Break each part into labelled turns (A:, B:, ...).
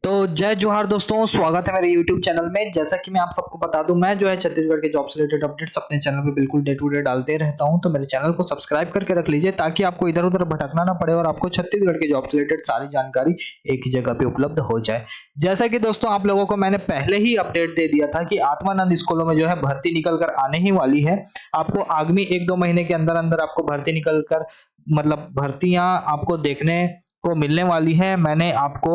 A: तो जय जोहार दोस्तों, स्वागत है मेरे YouTube चैनल में। जैसा कि मैं आप सबको बता दूं, मैं जो है छत्तीसगढ़ के जॉब से रिलेटेड अपडेट्स अपने चैनल पे बिल्कुल डे टू डे डालते रहता हूं। तो मेरे चैनल को सब्सक्राइब करके रख लीजिए ताकि आपको इधर-उधर भटकना ना पड़े और आपको छत्तीसगढ़ के जॉब से रिलेटेड सारी जानकारी एक ही जगह पे उपलब्ध हो जाए। जैसा कि दोस्तों आप लोगों को मैंने पहले ही अपडेट दे दिया था कि आत्मानंद स्कूलों में जो है भर्ती निकल कर आने ही वाली है। आपको आगामी 1-2 महीने के अंदर-अंदर आपको भर्ती निकल कर मतलब भर्तियां आपको देखने को मिलने वाली है। मैंने आपको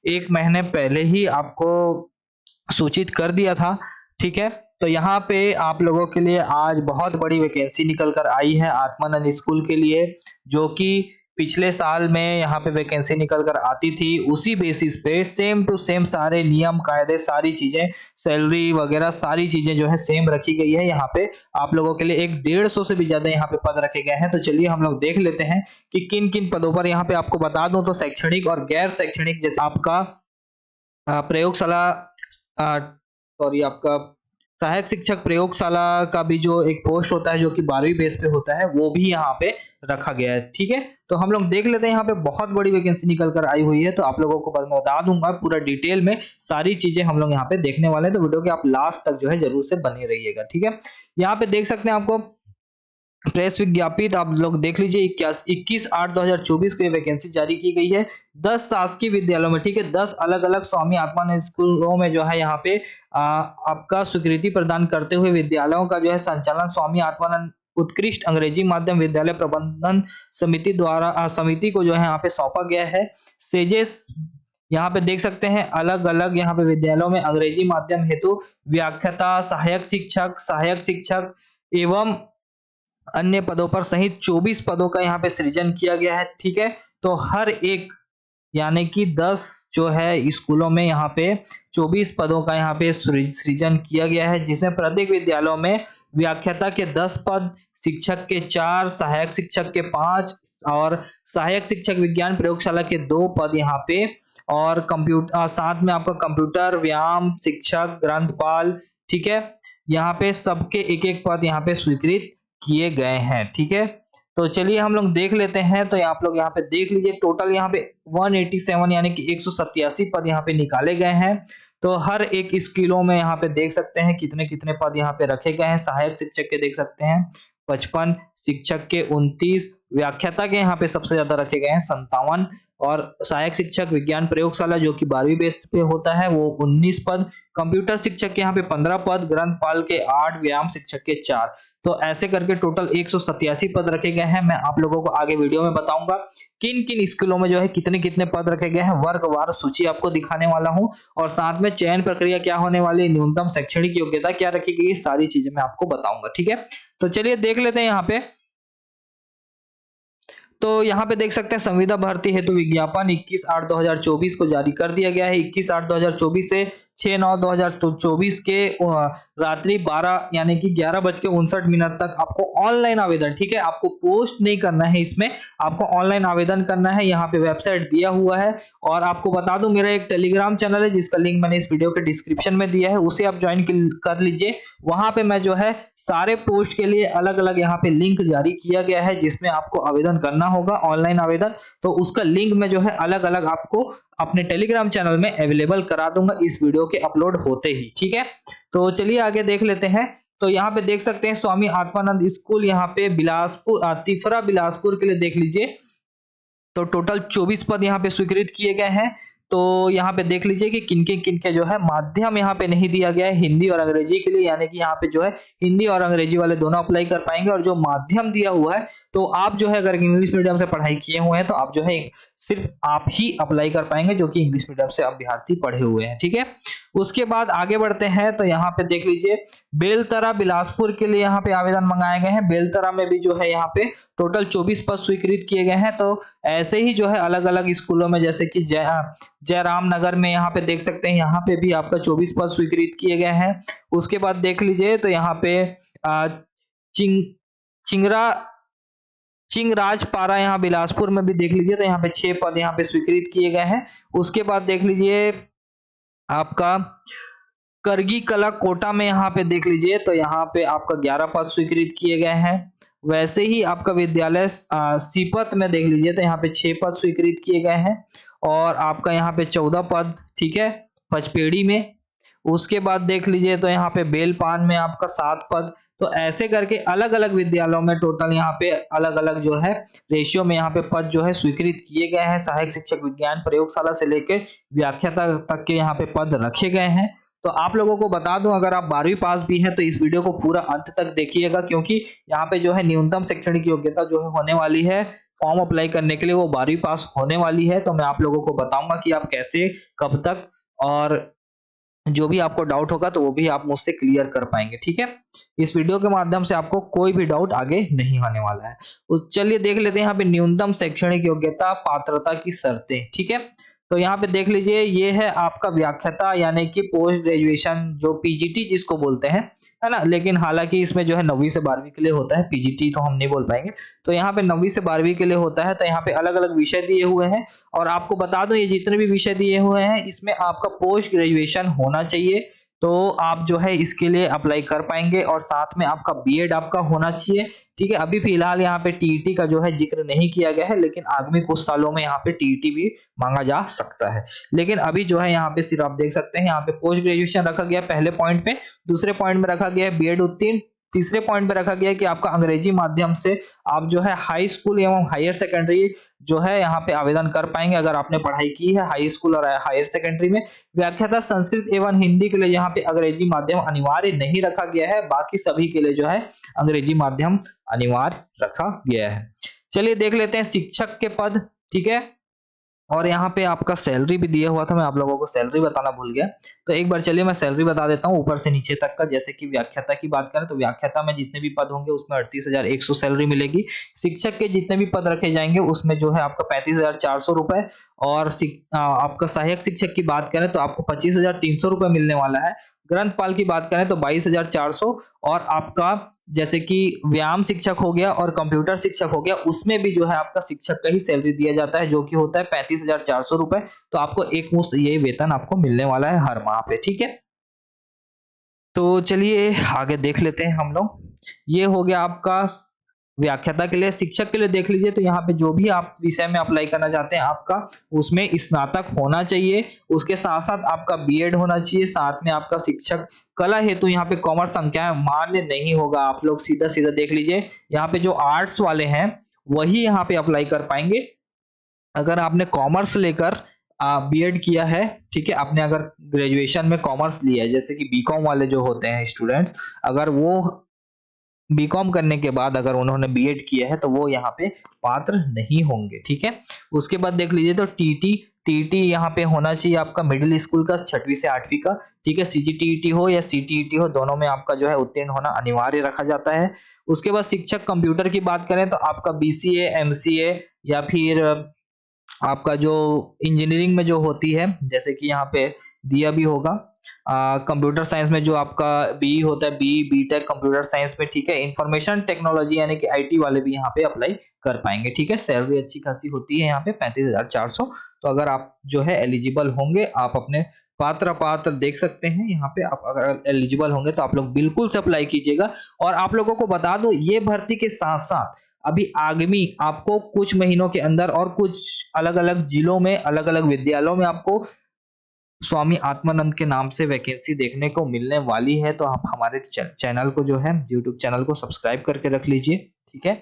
A: 1 महीने पहले ही आपको सूचित कर दिया था, ठीक है? तो यहाँ पे आप लोगों के लिए आज बहुत बड़ी वैकेंसी निकल कर आई है आत्मानंद स्कूल के लिए, जो कि पिछले साल में यहाँ पे वैकेंसी निकल कर आती थी। उसी बेसिस पे सेम टू सेम सारे नियम, कायदे, सारी चीजें, सैलरी वगैरह सारी चीजें जो है सेम रखी गई है। यहाँ पे आप लोगों के लिए 150 से भी ज्यादा यहाँ पे पद रखे गए हैं। तो चलिए हम लोग देख लेते हैं कि किन-किन पदों पर यहाँ पे आपको बता दूं तो शैक्षणिक और गैर शैक्षणिक जैसे आपका प्रयोगशाला सॉरी आपका सहायक शिक्षक प्रयोगशाला का भी जो एक पोस्ट होता है जो कि 12वीं बेस पे होता है, वो भी यहाँ पे रखा गया है। ठीक है, तो हम लोग देख लेते हैं। यहाँ पे बहुत बड़ी वैकेंसी निकल कर आई हुई है, तो आप लोगों को मैं बता दूंगा पूरा डिटेल में सारी चीजें हम लोग यहाँ पे देखने वाले हैं। तो वीडियो के आप लास्ट तक जो है जरूर से बने रहिएगा। ठीक है, यहाँ पे देख सकते हैं आपको प्रेस विज्ञापित आप लोग देख लीजिए 21/8/2024 को ये वैकेंसी जारी की गई है 10 शासकीय विद्यालयों में। ठीक है, 10 अलग अलग स्वामी आत्मानंद स्कूलों में जो है यहाँ पे आपका स्वीकृति प्रदान करते हुए विद्यालयों का जो है संचालन स्वामी आत्मानंद उत्कृष्ट अंग्रेजी माध्यम विद्यालय प्रबंधन समिति द्वारा समिति को जो है यहाँ पे सौंपा गया है। सेजेस यहाँ पे देख सकते हैं अलग अलग यहाँ पे विद्यालयों में अंग्रेजी माध्यम हेतु व्याख्याता, सहायक शिक्षक एवं अन्य पदों पर सहित 24 पदों का यहाँ पे सृजन किया गया है। ठीक है, तो हर एक यानी कि 10 जो है स्कूलों में यहाँ पे 24 पदों का यहाँ पे सृजन किया गया है, जिसमें प्रत्येक विद्यालयों में व्याख्याता के 10 पद, शिक्षक के 4, सहायक शिक्षक के 5 और सहायक शिक्षक विज्ञान प्रयोगशाला के 2 पद यहाँ पे, और कंप्यूटर साथ में आपका कंप्यूटर व्यायाम शिक्षक, ग्रंथपाल, ठीक है, यहाँ पे सबके एक एक पद यहाँ पे स्वीकृत किए गए हैं। ठीक है, तो चलिए हम लोग देख लेते हैं। तो आप लोग यहाँ पे देख लीजिए टोटल यहाँ पे 187 यानी कि 187 पद यहाँ पे निकाले गए हैं। तो हर एक स्कूलों में यहाँ पे देख सकते हैं कितने कितने पद यहाँ पे रखे गए हैं। सहायक शिक्षक के देख सकते हैं 55, शिक्षक के 29, व्याख्याता के यहाँ पे सबसे ज्यादा रखे गए हैं 57, और सहायक शिक्षक विज्ञान प्रयोगशाला जो कि 12वीं बेस पे होता है वो 19 पद, कंप्यूटर शिक्षक के यहाँ पे 15 पद, ग्रंथपाल के 8, व्यायाम शिक्षक के 4। तो ऐसे करके टोटल 187 पद रखे गए हैं। मैं आप लोगों को आगे वीडियो में बताऊंगा किन किन स्कूलों में जो है कितने कितने पद रखे गए हैं, वर्गवार सूची आपको दिखाने वाला हूं, और साथ में चयन प्रक्रिया क्या होने वाली, न्यूनतम शैक्षणिक योग्यता क्या रखी गई, सारी चीजें मैं आपको बताऊंगा। ठीक है, तो चलिए देख लेते हैं यहाँ पे। तो यहाँ पे देख सकते हैं संविदा भर्ती हेतु विज्ञापन 21/8/2024 को जारी कर दिया गया है। 21/8/2024 से 6/9/2024 के रात्रि 12 यानी कि 11:59 तक आपको ऑनलाइन आवेदन, ठीक है, आपको पोस्ट नहीं करना है, इसमें आपको ऑनलाइन आवेदन करना है। यहाँ पे वेबसाइट दिया हुआ है, और आपको बता दूं मेरा एक टेलीग्राम चैनल है जिसका लिंक मैंने इस वीडियो के डिस्क्रिप्शन में दिया है, उसे आप ज्वाइन कर लीजिए। वहां पे मैं जो है सारे पोस्ट के लिए अलग अलग यहाँ पे लिंक जारी किया गया है जिसमें आपको आवेदन करना होगा, ऑनलाइन आवेदन। तो उसका लिंक मैं जो है अलग अलग आपको अपने टेलीग्राम चैनल में अवेलेबल करा दूंगा इस वीडियो के अपलोड होते ही। ठीक है, तो चलिए आगे देख लेते हैं। तो यहाँ पे देख सकते हैं स्वामी आत्मानंद स्कूल यहाँ पे बिलासपुर, तिफरा बिलासपुर के लिए देख लीजिए। तो टोटल 24 पद यहाँ पे स्वीकृत किए गए हैं। तो यहाँ पे देख लीजिए कि किनके जो है माध्यम यहाँ पे नहीं दिया गया है हिंदी और अंग्रेजी के लिए, यानी कि यहाँ पे जो है हिंदी और अंग्रेजी वाले दोनों अप्लाई कर पाएंगे। और जो माध्यम दिया हुआ है, तो आप जो है अगर इंग्लिश मीडियम से पढ़ाई किए हुए हैं तो आप जो है सिर्फ आप ही अप्लाई कर पाएंगे जो कि इंग्लिश मीडियम से अभ्यर्थी पढ़े हुए हैं। ठीक है, उसके बाद आगे बढ़ते हैं। तो यहाँ पे देख लीजिए बेलतरा बिलासपुर के लिए यहाँ पे आवेदन मंगाए गए हैं। बेलतरा में भी जो है यहाँ पे टोटल 24 पद स्वीकृत किए गए हैं। तो ऐसे ही जो है अलग अलग स्कूलों में, जैसे कि जयराम नगर में यहाँ पे देख सकते हैं, यहाँ पे भी आपका 24 पद स्वीकृत किए गए हैं। उसके बाद देख लीजिए तो यहाँ पे चिंगराजपारा यहाँ बिलासपुर में भी देख लीजिए, तो यहाँ पे 6 पद यहाँ पे स्वीकृत किए गए हैं। उसके बाद देख लीजिए आपका करगी कला कोटा में यहाँ पे देख लीजिए, तो यहाँ पे आपका 11 पद स्वीकृत किए गए हैं। वैसे ही आपका विद्यालय सीपत में देख लीजिए तो यहाँ पे 6 पद स्वीकृत किए गए हैं और आपका यहाँ पे 14 पद, ठीक है, पचपेड़ी में। उसके बाद देख लीजिए तो यहाँ पे बेलपान में आपका 7 पद। तो ऐसे करके अलग-अलग विद्यालयों में टोटल यहाँ पे अलग-अलग जो है रेशियो में यहाँ पे पद जो है स्वीकृत किए गए हैं। सहायक शिक्षक विज्ञान प्रयोगशाला से लेके व्याख्याता तक के यहाँ पे पद रखे गए हैं। तो आप लोगों को बता दूं, अगर आप 12वीं पास भी हैं तो इस वीडियो को पूरा अंत तक देखिएगा, क्योंकि यहाँ पे जो है न्यूनतम शैक्षणिक योग्यता जो है होने वाली है फॉर्म अप्लाई करने के लिए, वो 12वीं पास होने वाली है। तो मैं आप लोगों को बताऊंगा कि आप कैसे, कब तक, और जो भी आपको डाउट होगा तो वो भी आप मुझसे क्लियर कर पाएंगे, ठीक है। इस वीडियो के माध्यम से आपको कोई भी डाउट आगे नहीं होने वाला है। चलिए देख लेते हैं यहाँ पे न्यूनतम शैक्षणिक योग्यता पात्रता की शर्तें, ठीक है। तो यहाँ पे देख लीजिए, ये है आपका व्याख्याता यानी कि पोस्ट ग्रेजुएशन, जो पीजीटी जिसको बोलते हैं, है ना। लेकिन हालांकि इसमें जो है 9वीं से 12वीं के लिए होता है, पीजीटी तो हम नहीं बोल पाएंगे। तो यहाँ पे 9वीं से 12वीं के लिए होता है। तो यहाँ पे अलग अलग विषय दिए हुए हैं और आपको बता दूं, ये जितने भी विषय दिए हुए हैं इसमें आपका पोस्ट ग्रेजुएशन होना चाहिए। तो आप जो है इसके लिए अप्लाई कर पाएंगे और साथ में आपका बीएड आपका होना चाहिए, ठीक है। अभी फिलहाल यहाँ पे टीईटी का जो है जिक्र नहीं किया गया है, लेकिन आगामी कुछ सालों में यहाँ पे टीईटी भी मांगा जा सकता है। लेकिन अभी जो है यहाँ पे सिर्फ आप देख सकते हैं, यहाँ पे पोस्ट ग्रेजुएशन रखा गया पहले पॉइंट पे, दूसरे पॉइंट में रखा गया है बीएड उत्तीर्ण, तीसरे पॉइंट पे रखा गया है कि आपका अंग्रेजी माध्यम से आप जो है हाई स्कूल एवं हायर सेकेंडरी जो है यहाँ पे आवेदन कर पाएंगे, अगर आपने पढ़ाई की है हाई स्कूल और हायर सेकेंडरी में। व्याख्याता संस्कृत एवं हिंदी के लिए यहाँ पे अंग्रेजी माध्यम अनिवार्य नहीं रखा गया है, बाकी सभी के लिए जो है अंग्रेजी माध्यम अनिवार्य रखा गया है। चलिए देख लेते हैं शिक्षक के पद, ठीक है। और यहाँ पे आपका सैलरी भी दिया हुआ था, मैं आप लोगों को सैलरी बताना भूल गया। तो एक बार चलिए मैं सैलरी बता देता हूँ ऊपर से नीचे तक का। जैसे कि व्याख्याता की बात करें तो व्याख्याता में जितने भी पद होंगे उसमें 38,100 सैलरी मिलेगी। शिक्षक के जितने भी पद रखे जाएंगे उसमें जो है आपका 35,400 रुपए, और आपका सहायक शिक्षक की बात करें तो आपको 25,300 रुपए मिलने वाला है। ग्रंथपाल की बात करें तो 22,400, और आपका जैसे कि व्यायाम शिक्षक हो गया और कंप्यूटर शिक्षक हो गया, उसमें भी जो है आपका शिक्षक का ही सैलरी दिया जाता है, जो कि होता है 35,400 रुपए। तो आपको एक मुश्त ये वेतन आपको मिलने वाला है हर माह पे, ठीक है। तो चलिए आगे देख लेते हैं हम लोग। ये हो गया आपका व्याख्याता के लिए। शिक्षक के लिए देख लीजिए तो यहाँ पे जो भी आप विषय में अप्लाई करना चाहते हैं आपका उसमें स्नातक होना चाहिए, उसके साथ साथ आपका बीएड होना चाहिए, साथ में आपका शिक्षक कला हेतु यहाँ पे कॉमर्स संख्या मान्य नहीं होगा। आप लोग सीधा सीधा देख लीजिए, यहाँ पे जो आर्ट्स वाले हैं वही यहाँ पे अप्लाई कर पाएंगे। अगर आपने कॉमर्स लेकर बीएड किया है, ठीक है, आपने अगर ग्रेजुएशन में कॉमर्स लिया है, जैसे कि बीकॉम वाले जो होते हैं स्टूडेंट्स, अगर वो बीकॉम करने के बाद अगर उन्होंने बीएड किया है तो वो यहाँ पे पात्र नहीं होंगे, ठीक है। उसके बाद देख लीजिए तो टीटी यहाँ पे होना चाहिए आपका मिडिल स्कूल का 6वीं से 8वीं का, ठीक है। सीजीटीईटी हो या सीटीईटी हो, दोनों में आपका जो है उत्तीर्ण होना अनिवार्य रखा जाता है। उसके बाद शिक्षक कंप्यूटर की बात करें तो आपका बीसीए, एमसीए या फिर आपका जो इंजीनियरिंग में जो होती है, जैसे कि यहाँ पे दिया भी होगा कंप्यूटर साइंस में जो आपका बीई होता है, बीई बीटेक कंप्यूटर साइंस में, ठीक है। इंफॉर्मेशन टेक्नोलॉजी यानी कि आईटी वाले भी यहाँ पे अप्लाई कर पाएंगे, ठीक है। सैलरी अच्छी खासी होती है यहाँ पे 35,400। तो अगर आप जो है एलिजिबल होंगे, आप अपने पात्र देख सकते हैं यहाँ पे, आप अगर एलिजिबल होंगे तो आप लोग बिल्कुल से अप्लाई कीजिएगा। और आप लोगों को बता दो, ये भर्ती के साथ साथ अभी आगामी आपको कुछ महीनों के अंदर और कुछ अलग अलग जिलों में, अलग अलग विद्यालयों में आपको स्वामी आत्मानंद के नाम से वैकेंसी देखने को मिलने वाली है। तो आप हमारे चैनल को जो है यूट्यूब चैनल को सब्सक्राइब करके रख लीजिए, ठीक है,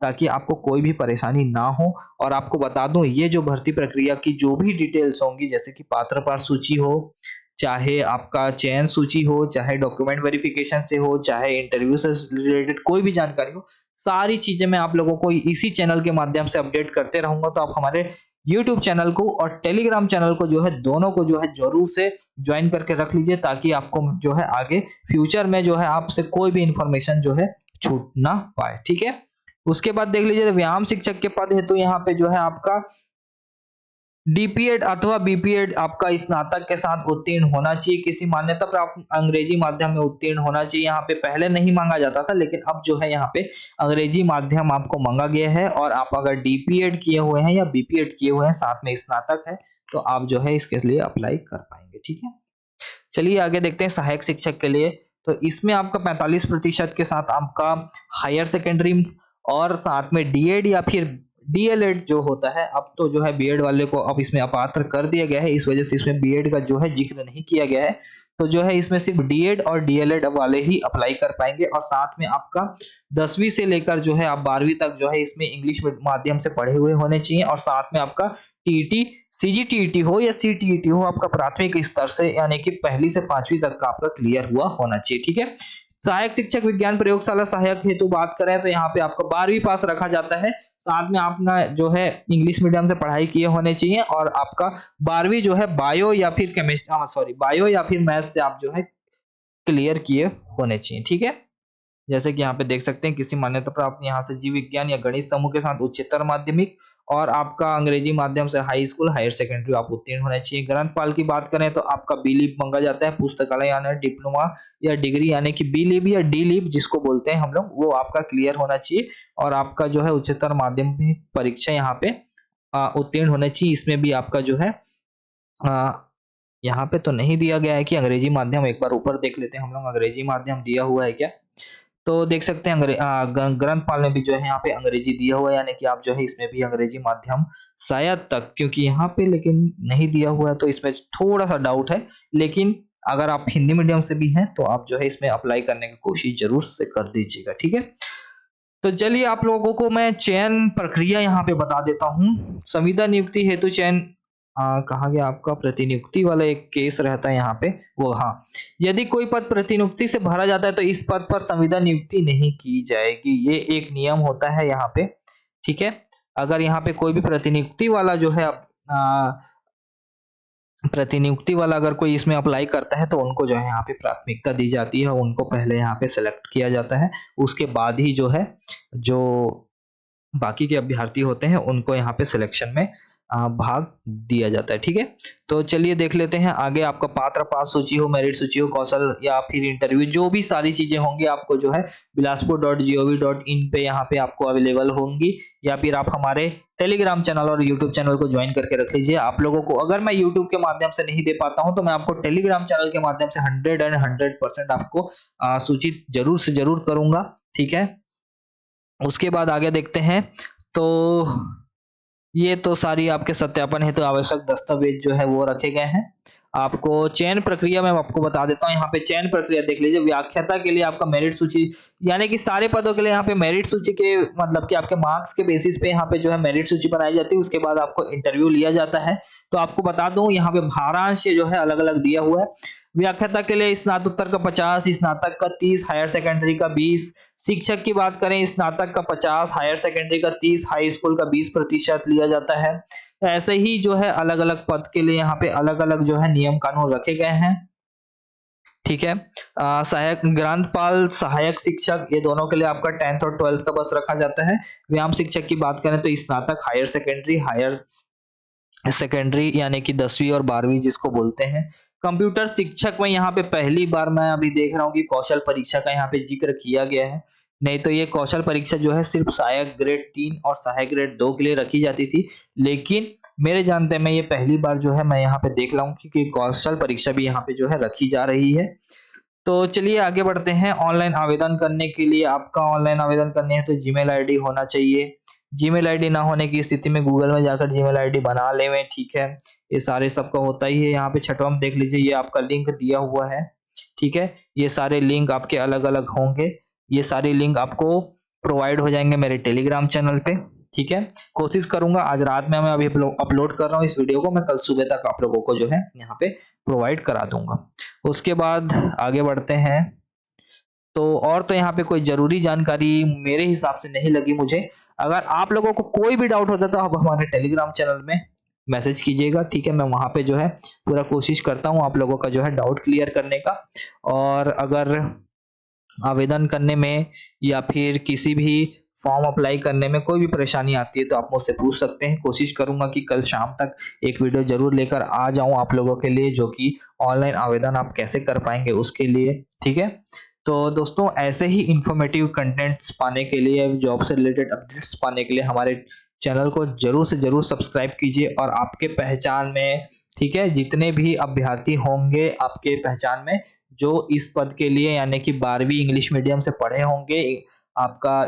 A: ताकि आपको कोई भी परेशानी ना हो। और आपको बता दूं, ये जो भर्ती प्रक्रिया की जो भी डिटेल्स होंगी, जैसे कि पात्र सूची हो, चाहे आपका चयन सूची हो, चाहे डॉक्यूमेंट वेरिफिकेशन से हो, चाहे इंटरव्यू से रिलेटेड कोई भी जानकारी हो, सारी चीजें मैं आप लोगों को इसी चैनल के माध्यम से अपडेट करते रहूंगा। तो आप हमारे YouTube चैनल को और टेलीग्राम चैनल को जो है, दोनों को जो है जरूर से ज्वाइन करके रख लीजिए, ताकि आपको जो है आगे फ्यूचर में जो है आपसे कोई भी इंफॉर्मेशन जो है छूट ना पाए, ठीक है। उसके बाद देख लीजिए व्यायाम शिक्षक के पद है, तो यहाँ पे जो है आपका डीपीएड अथवा बीपीएड आपका स्नातक के साथ उत्तीर्ण होना चाहिए, किसी मान्यता प्राप्त अंग्रेजी माध्यम में उत्तीर्ण होना चाहिए। यहाँ पे पहले नहीं मांगा जाता था, लेकिन अब जो है यहाँ पे अंग्रेजी माध्यम आपको मांगा गया है। और आप अगर डीपीएड किए हुए हैं या बीपीएड किए हुए हैं, साथ में स्नातक है, तो आप जो है इसके लिए अप्लाई कर पाएंगे, ठीक है। चलिए आगे देखते हैं सहायक शिक्षक के लिए। तो इसमें आपका 45% के साथ आपका हायर सेकेंडरी और साथ में डीएड या फिर डीएलएड जो होता है, अब तो जो है बीएड वाले को अब इसमें अपात्र कर दिया गया है, इस वजह से इसमें बीएड का जो है जिक्र नहीं किया गया है। तो जो है इसमें सिर्फ डीएड और डीएलएड वाले ही अप्लाई कर पाएंगे, और साथ में आपका 10वीं से लेकर जो है आप 12वीं तक जो है इसमें इंग्लिश माध्यम से पढ़े हुए होने चाहिए, और साथ में आपका टीईटी, सीजीटीईटी हो या सीटीईटी हो, आपका प्राथमिक स्तर से यानी कि पहली से 5वीं तक का आपका क्लियर हुआ होना चाहिए। ठीक है। सहायक शिक्षक विज्ञान प्रयोगशाला सहायक हेतु बात करें तो यहाँ पे आपका 12वीं पास रखा जाता है, साथ में आपका जो है इंग्लिश मीडियम से पढ़ाई किए होने चाहिए, और आपका 12वीं जो है बायो या फिर केमिस्ट्री बायो या फिर मैथ्स से आप जो है क्लियर किए होने चाहिए। ठीक है। जैसे कि यहाँ पे देख सकते हैं, किसी मान्यता प्राप्त यहाँ से जीव विज्ञान या गणित समूह के साथ उच्चतर माध्यमिक और आपका अंग्रेजी माध्यम से हाई स्कूल हायर सेकेंडरी आप उत्तीर्ण होने चाहिए। ग्रंथपाल की बात करें तो आपका बी लीव मांगा जाता है, पुस्तकालय यानी डिप्लोमा या डिग्री यानी कि बी लीव या डी लीव जिसको बोलते हैं हम लोग, वो आपका क्लियर होना चाहिए, और आपका जो है उच्चतर माध्यमिक परीक्षा यहाँ पे उत्तीर्ण होने चाहिए। इसमें भी आपका जो है यहाँ पे तो नहीं दिया गया है कि अंग्रेजी माध्यम, एक बार ऊपर देख लेते हैं हम लोग अंग्रेजी माध्यम दिया हुआ है क्या। तो देख सकते हैं ग्रंथपाल ने भी जो है यहाँ पे अंग्रेजी दिया हुआ है, यानी कि आप जो है इसमें भी अंग्रेजी माध्यम शायद तक, क्योंकि यहाँ पे लेकिन नहीं दिया हुआ है तो इसमें थोड़ा सा डाउट है, लेकिन अगर आप हिंदी मीडियम से भी हैं तो आप जो है इसमें अप्लाई करने की कोशिश जरूर से कर दीजिएगा। ठीक है। तो चलिए आप लोगों को मैं चयन प्रक्रिया यहाँ पे बता देता हूँ। संविदा नियुक्ति हेतु चयन कहा गया आपका प्रतिनियुक्ति वाला एक केस रहता है यहाँ पे, वो हाँ, यदि कोई पद प्रतिनियुक्ति से भरा जाता है तो इस पद पर संविदा नियुक्ति नहीं की जाएगी, ये एक नियम होता है यहाँ पे। ठीक है। अगर यहाँ पे कोई भी प्रतिनियुक्ति वाला जो है प्रतिनियुक्ति वाला अगर कोई इसमें अप्लाई करता है तो उनको जो है यहाँ पे प्राथमिकता दी जाती है, उनको पहले यहाँ पे सेलेक्ट किया जाता है, उसके बाद ही जो है जो बाकी के अभ्यर्थी होते हैं उनको यहाँ पे सिलेक्शन में भाग दिया जाता है। ठीक है। तो चलिए देख लेते हैं आगे। आपका पात्र पास सूची हो, मेरिट सूची हो, कौशल या फिर इंटरव्यू, जो भी सारी चीजें होंगी आपको जो है bilaspur.gov.in पे यहाँ पे आपको अवेलेबल होंगी, या फिर आप हमारे टेलीग्राम चैनल और यूट्यूब चैनल को ज्वाइन करके रख लीजिए। आप लोगों को अगर मैं यूट्यूब के माध्यम से नहीं दे पाता हूं तो मैं आपको टेलीग्राम चैनल के माध्यम से 100% आपको सूचित जरूर से जरूर करूंगा। ठीक है। उसके बाद आगे देखते हैं। तो ये तो सारी आपके सत्यापन हेतु तो आवश्यक दस्तावेज जो है वो रखे गए हैं। आपको चयन प्रक्रिया में आपको बता देता हूँ, यहाँ पे चयन प्रक्रिया देख लीजिए। व्याख्याता के लिए आपका मेरिट सूची, यानी कि सारे पदों के लिए यहाँ पे मेरिट सूची के मतलब कि आपके मार्क्स के बेसिस पे यहाँ पे जो है मेरिट सूची बनाई जाती है, उसके बाद आपको इंटरव्यू लिया जाता है। तो आपको बता दूं यहाँ पे भारांश जो है अलग अलग दिया हुआ है। व्याख्याता के लिए स्नातकोत्तर का 50, स्नातक का 30, हायर सेकेंडरी का 20, शिक्षक की बात करें स्नातक का 50, हायर सेकेंडरी का 30, हाई स्कूल का 20% लिया जाता है। ऐसे ही जो है अलग अलग पद के लिए यहाँ पे अलग अलग जो है नियम कानून रखे गए हैं। ठीक है। सहायक ग्रंथपाल, सहायक शिक्षक, ये दोनों के लिए आपका 10th और 12th का बस रखा जाता है। व्यायाम शिक्षक की बात करें तो स्नातक, हायर सेकेंडरी यानी कि 10वीं और 12वीं जिसको बोलते हैं। कंप्यूटर शिक्षक में यहाँ पे पहली बार मैं अभी देख रहा हूँ कि कौशल परीक्षा का यहाँ पे जिक्र किया गया है, नहीं तो ये कौशल परीक्षा जो है सिर्फ सहायक ग्रेड 3 और सहायक ग्रेड 2 के लिए रखी जाती थी, लेकिन मेरे जानते में ये पहली बार जो है मैं यहाँ पे देख रहा हूँ कि कौशल परीक्षा भी यहाँ पे जो है रखी जा रही है। तो चलिए आगे बढ़ते हैं। ऑनलाइन आवेदन करने के लिए आपका ऑनलाइन आवेदन करने है तो जीमेल आईडी होना चाहिए। जीमेल आईडी ना होने की स्थिति में गूगल में जाकर जीमेल आईडी बना लें। ठीक है। ये सारे सबका होता ही है। यहाँ पे छठवां में देख लीजिए, ये आपका लिंक दिया हुआ है। ठीक है। ये सारे लिंक आपके अलग अलग होंगे, ये सारे लिंक आपको प्रोवाइड हो जाएंगे मेरे टेलीग्राम चैनल पे। ठीक है। कोशिश करूंगा आज रात में, मैं अभी अपलोड कर रहा हूँ इस वीडियो को, मैं कल सुबह तक आप लोगों को जो है यहाँ पे प्रोवाइड करा दूंगा। उसके बाद आगे बढ़ते हैं। तो और तो यहाँ पे कोई जरूरी जानकारी मेरे हिसाब से नहीं लगी मुझे। अगर आप लोगों को कोई भी डाउट होता है तो आप हमारे टेलीग्राम चैनल में मैसेज कीजिएगा। ठीक है। मैं वहां पे जो है पूरा कोशिश करता हूँ आप लोगों का जो है डाउट क्लियर करने का। और अगर आवेदन करने में या फिर किसी भी फॉर्म अप्लाई करने में कोई भी परेशानी आती है तो आप मुझसे पूछ सकते हैं। कोशिश करूंगा कि कल शाम तक एक वीडियो जरूर लेकर आ जाऊं आप लोगों के लिए, जो कि ऑनलाइन आवेदन आप कैसे कर पाएंगे उसके लिए। ठीक है। तो दोस्तों ऐसे ही इंफॉर्मेटिव कंटेंट्स पाने के लिए, जॉब से रिलेटेड अपडेट्स पाने के लिए हमारे चैनल को जरूर से जरूर सब्सक्राइब कीजिए। और आपके पहचान में, ठीक है, जितने भी अभ्यर्थी होंगे आपके पहचान में जो इस पद के लिए यानी कि 12वीं इंग्लिश मीडियम से पढ़े होंगे, आपका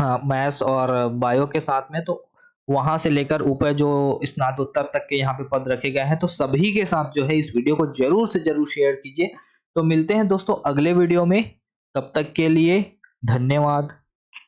A: मैथ्स और बायो के साथ में, तो वहाँ से लेकर ऊपर जो स्नातकोत्तर तक के यहाँ पे पद रखे गए हैं, तो सभी के साथ जो है इस वीडियो को ज़रूर से ज़रूर शेयर कीजिए। तो मिलते हैं दोस्तों अगले वीडियो में, तब तक के लिए धन्यवाद।